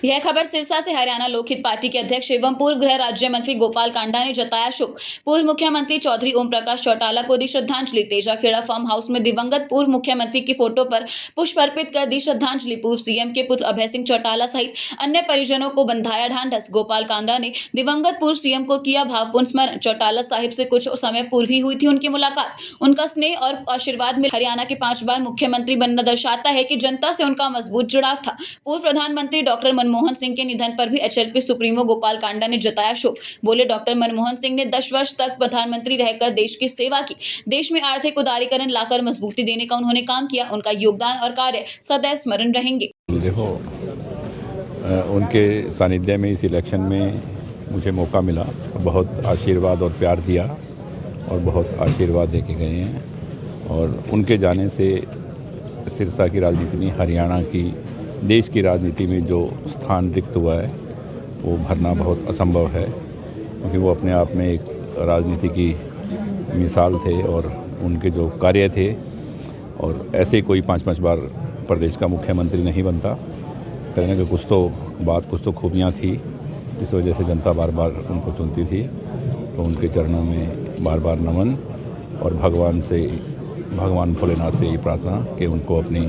यह खबर सिरसा से हरियाणा लोकहित पार्टी के अध्यक्ष एवं पूर्व गृह राज्य मंत्री गोपाल कांडा ने जताया शोक। पूर्व मुख्यमंत्री चौधरी ओम प्रकाश चौटाला को दी श्रद्धांजलि। तेजाखेड़ा फार्म हाउस में दिवंगत पूर्व मुख्यमंत्री की फोटो पर पुष्प अर्पित कर दी श्रद्धांजलि। पूर्व सीएम के पुत्र अभय सिंह चौटाला सहित अन्य परिजनों को बंधाया ढांढस। गोपाल कांडा ने दिवंगत पूर्व सीएम को किया भावपूर्ण स्मरण। चौटाला साहिब से कुछ समय पूर्व ही हुई थी उनकी मुलाकात। उनका स्नेह और आशीर्वाद में हरियाणा के 5 बार मुख्यमंत्री बनना दर्शाता है कि जनता से उनका मजबूत जुड़ाव था। पूर्व प्रधानमंत्री डॉक्टर मनमोहन सिंह के निधन पर भी एचएलपी सुप्रीमो गोपाल कांडा ने जताया शोक। बोले, डॉक्टर मनमोहन सिंह ने 10 वर्ष तक प्रधानमंत्री रहकर देश की सेवा की। देश में आर्थिक उदारीकरण लाकर मजबूती देने का उन्होंने काम किया। उनका योगदान और कार्य सदैव स्मरण रहेंगे। देखो, उनके सानिध्य में इस इलेक्शन में मुझे मौका मिला, बहुत आशीर्वाद और प्यार दिया और बहुत आशीर्वाद देके गए हैं। और उनके जाने से सिरसा की राजनीति में, हरियाणा की, देश की राजनीति में जो स्थान रिक्त हुआ है वो भरना बहुत असंभव है, क्योंकि वो अपने आप में एक राजनीति की मिसाल थे और उनके जो कार्य थे, और ऐसे कोई 5-5 बार प्रदेश का मुख्यमंत्री नहीं बनता। कहने के कुछ तो खूबियाँ थी, जिस वजह से जनता बार बार उनको चुनती थी। तो उनके चरणों में बार बार नमन और भगवान भोलेनाथ से ये प्रार्थना कि उनको अपनी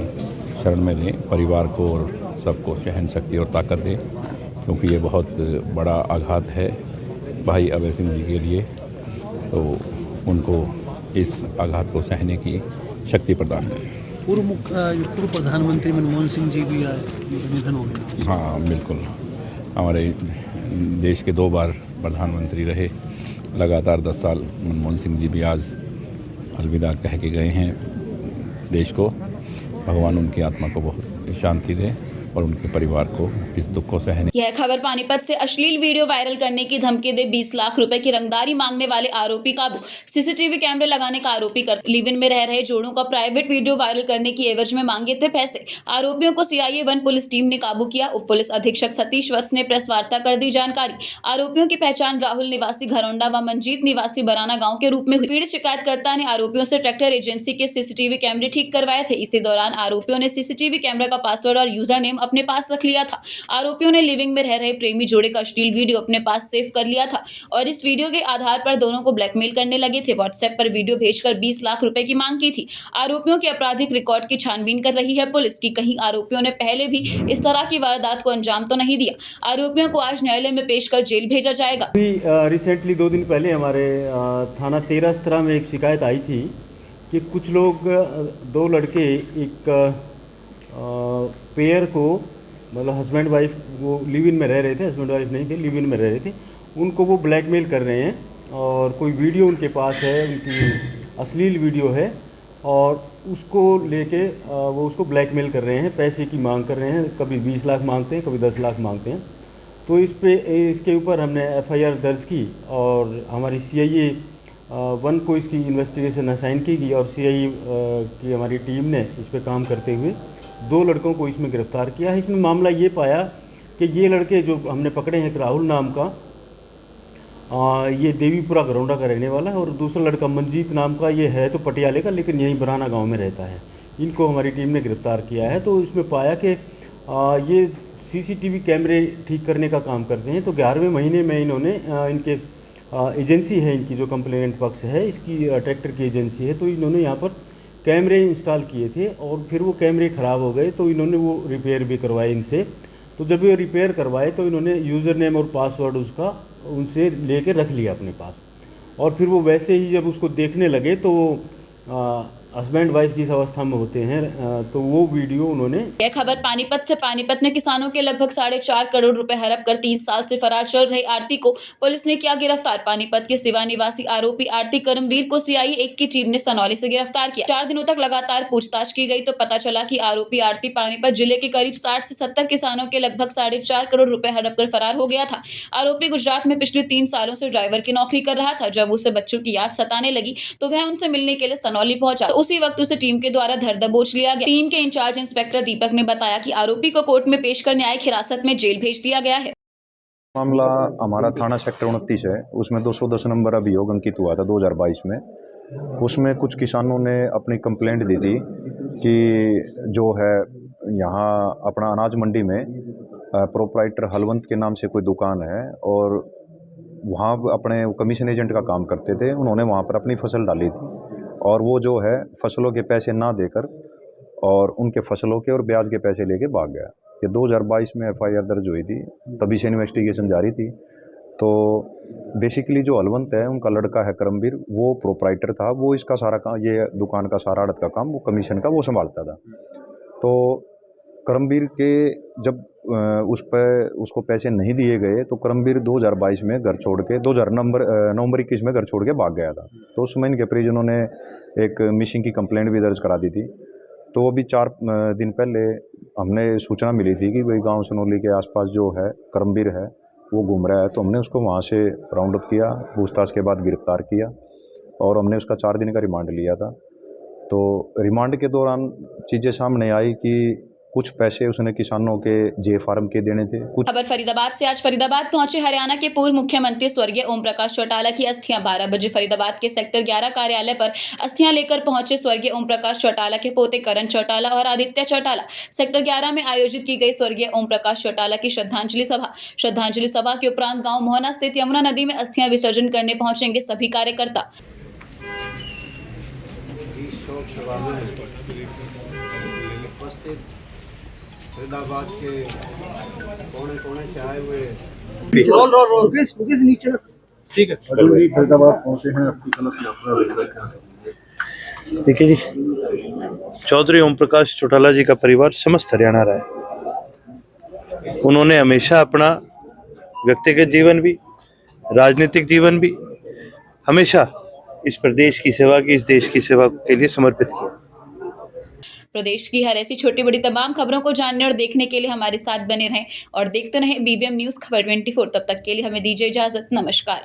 शरण में लें, परिवार को और सबको सहन शक्ति और ताकत दें, क्योंकि ये बहुत बड़ा आघात है भाई अभय सिंह जी के लिए। तो उनको इस आघात को सहने की शक्ति प्रदान करें। पूर्व प्रधानमंत्री मनमोहन सिंह जी भी निधन हो गए। हाँ, बिल्कुल। हमारे देश के 2 बार प्रधानमंत्री रहे लगातार 10 साल। मनमोहन सिंह जी भी आज अलविदा कह के गए हैं देश को। भगवान उनकी आत्मा को बहुत शांति दे और उनके परिवार को इस दुख को सहने। यह खबर पानीपत से अश्लील वीडियो वायरल करने की धमकी दे 20 लाख रुपए की रंगदारी मांगने वाले आरोपी काबू। सीसीटीवी कैमरे लगाने का आरोपी करते लिव इन में रह रहे जोड़ों का प्राइवेट वीडियो वायरल करने की एवज में मांगे थे पैसे। आरोपियों को सीआईए 1 पुलिस टीम ने काबू किया। उप पुलिस अधीक्षक सतीश वत्स ने प्रेस वार्ता कर दी जानकारी। आरोपियों की पहचान राहुल निवासी घरौंडा व मंजीत निवासी बराना गाँव के रूप में हुई। पीड़ित शिकायतकर्ता ने आरोपियों से ट्रैक्टर एजेंसी के सीसीटीवी कैमरे ठीक करवाए थे। इसी दौरान आरोपियों ने सीसीटीवी कैमरा का पासवर्ड और यूजर नेम अपने पास रख लिया था। आरोपियों ने लिविंग में रह रहे प्रेमी जोड़े का अश्लील वीडियो अपने पास सेव कर लिया था और इस वीडियो के आधार पर दोनों को ब्लैकमेल करने लगे थे। व्हाट्सएप पर वीडियो भेजकर 20 लाख रुपए की मांग की थी। आरोपियों के आपराधिक रिकॉर्ड की छानबीन कर रही है पुलिस की कहीं आरोपियों ने पहले भी इस तरह की वारदात को अंजाम तो नहीं दिया। आरोपियों को आज न्यायालय में पेश कर जेल भेजा जाएगा। रिसेंटली 2 दिन पहले हमारे थाना 13 में एक शिकायत आई थी कि कुछ लोग 2 लड़के एक पेयर को, मतलब हस्बैंड वाइफ, वो लिव इन में रह रहे थे, हस्बैंड वाइफ नहीं थे, लिव इन में रह रहे थे, उनको वो ब्लैकमेल कर रहे हैं और कोई वीडियो उनके पास है, उनकी अश्लील वीडियो है और उसको लेके वो उसको ब्लैकमेल कर रहे हैं, पैसे की मांग कर रहे हैं। कभी 20 लाख मांगते हैं, कभी 10 लाख मांगते हैं। तो इसके ऊपर हमने एफआईआर दर्ज की और हमारी सीआईए 1 को इसकी इन्वेस्टिगेशन असाइन की गई और सीआईए की हमारी टीम ने इस पर काम करते हुए 2 लड़कों को इसमें गिरफ्तार किया है। इसमें मामला ये पाया कि ये लड़के जो हमने पकड़े हैं, एक राहुल नाम का, ये देवीपुरा घरौंडा का रहने वाला है और दूसरा लड़का मंजीत नाम का, ये है तो पटियाले का लेकिन यहीं बराना गांव में रहता है। इनको हमारी टीम ने गिरफ्तार किया है। तो इसमें पाया कि ये सीसीटीवी कैमरे ठीक करने का काम करते हैं। तो 11वें महीने में इन्होंने इनके एजेंसी है, इनकी जो कंप्लेनेंट पक्ष है, इसकी ट्रैक्टर की एजेंसी है, तो इन्होंने यहाँ पर कैमरे इंस्टॉल किए थे और फिर वो कैमरे ख़राब हो गए तो इन्होंने वो रिपेयर भी करवाए इनसे। तो जब ये रिपेयर करवाए तो इन्होंने यूज़र नेम और पासवर्ड उसका उनसे लेके रख लिया अपने पास और फिर वो वैसे ही जब उसको देखने लगे तो हस्बैंड वाइफ जिस अवस्था में होते हैं तो वो वीडियो उन्होंने। यह खबर पानीपत से। पानीपत में किसानों के लगभग 4.5 करोड़ रुपए हड़प कर 3 साल से फरार चल रहे आरती को पुलिस ने किया गिरफ्तार। पानीपत के सिवा निवासी आरोपी आरती करमवीर को सीआईए 1 की टीम ने सनौली से गिरफ्तार किया। 4 दिनों तक लगातार पूछताछ की गई तो पता चला कि आरोपी आरती पानीपत जिले के करीब 60 से 70 किसानों के लगभग 4.5 करोड़ रुपए हड़प कर फरार हो गया था। आरोपी गुजरात में पिछले 3 सालों से ड्राइवर की नौकरी कर रहा था। जब उसे बच्चों की याद सताने लगी तो वह उनसे मिलने के लिए सनौली पहुंचा। उसी वक्त उसे टीम के द्वारा धर दबोच लिया गया। टीम के इंचार्ज इंस्पेक्टर दीपक ने बताया कि आरोपी को कोर्ट में पेश कर न्यायिक हिरासत में जेल भेज दिया गया है। मामला हमारा थाना सेक्टर 29 है, उसमें 210 नंबर अभियोग अंकित हुआ था 2022 में। उसमें कुछ किसानों ने अपनी कंप्लेंट दी थी कि जो है यहाँ अपना अनाज मंडी में प्रोप्राइटर हलवंत के नाम से कोई दुकान है और वहाँ अपने कमीशन एजेंट का काम करते थे। उन्होंने वहाँ पर अपनी फसल डाली थी और वो जो है फसलों के पैसे ना देकर और उनके फसलों के और ब्याज के पैसे लेके भाग गया। ये 2022 में FIR दर्ज हुई थी, तभी से इन्वेस्टिगेशन जारी थी। तो बेसिकली जो हलवंत है उनका लड़का है करमवीर, वो प्रोप्राइटर था, वो इसका सारा काम, ये दुकान का सारा आड़त का काम, वो कमीशन का वो संभालता था। तो करमवीर के जब उसको पैसे नहीं दिए गए तो करमवीर 2022 में घर छोड़ के नवंबर 21 में घर छोड़ के भाग गया था। तो उस समय इनके परिजनों ने एक मिसिंग की कंप्लेंट भी दर्ज करा दी थी। तो अभी 4 दिन पहले हमने सूचना मिली थी कि भाई गांव सनौली के आसपास जो है करमवीर है वो घूम रहा है। तो हमने उसको वहाँ से राउंड अप किया, पूछताछ के बाद गिरफ्तार किया और हमने उसका 4 दिन का रिमांड लिया था। तो रिमांड के दौरान चीज़ें सामने आई कि कुछ पैसे उसने किसानों के जे फार्म के देने थे। कुछ खबर फरीदाबाद से। आज फरीदाबाद पहुंचे हरियाणा के पूर्व मुख्यमंत्री स्वर्गीय ओम प्रकाश चौटाला की अस्थियां 12 बजे फरीदाबाद के सेक्टर 11 कार्यालय पर अस्थियां लेकर पहुंचे स्वर्गीय ओम प्रकाश चौटाला के पोते करण चौटाला और आदित्य चौटाला। सेक्टर 11 में आयोजित की गई स्वर्गीय ओम प्रकाश चौटाला की श्रद्धांजलि सभा के उपरांत गांव मोहना स्थित यमुना नदी में अस्थियां विसर्जन करने पहुंचेंगे सभी कार्यकर्ता। फरीदाबाद के कोने से आए हुए नीचे ठीक है। फरीदाबाद पहुंचे हैं अस्थि कलश यात्रा। देखिए जी, चौधरी ओम प्रकाश चौटाला जी का परिवार समस्त हरियाणा रहा है। उन्होंने हमेशा अपना व्यक्तिगत जीवन भी, राजनीतिक जीवन भी हमेशा इस प्रदेश की सेवा की, इस देश की सेवा के लिए समर्पित किया। प्रदेश की हर ऐसी छोटी बड़ी तमाम खबरों को जानने और देखने के लिए हमारे साथ बने रहें और देखते रहें BVM न्यूज़ खबर 24। तब तक के लिए हमें दीजिए इजाजत। नमस्कार।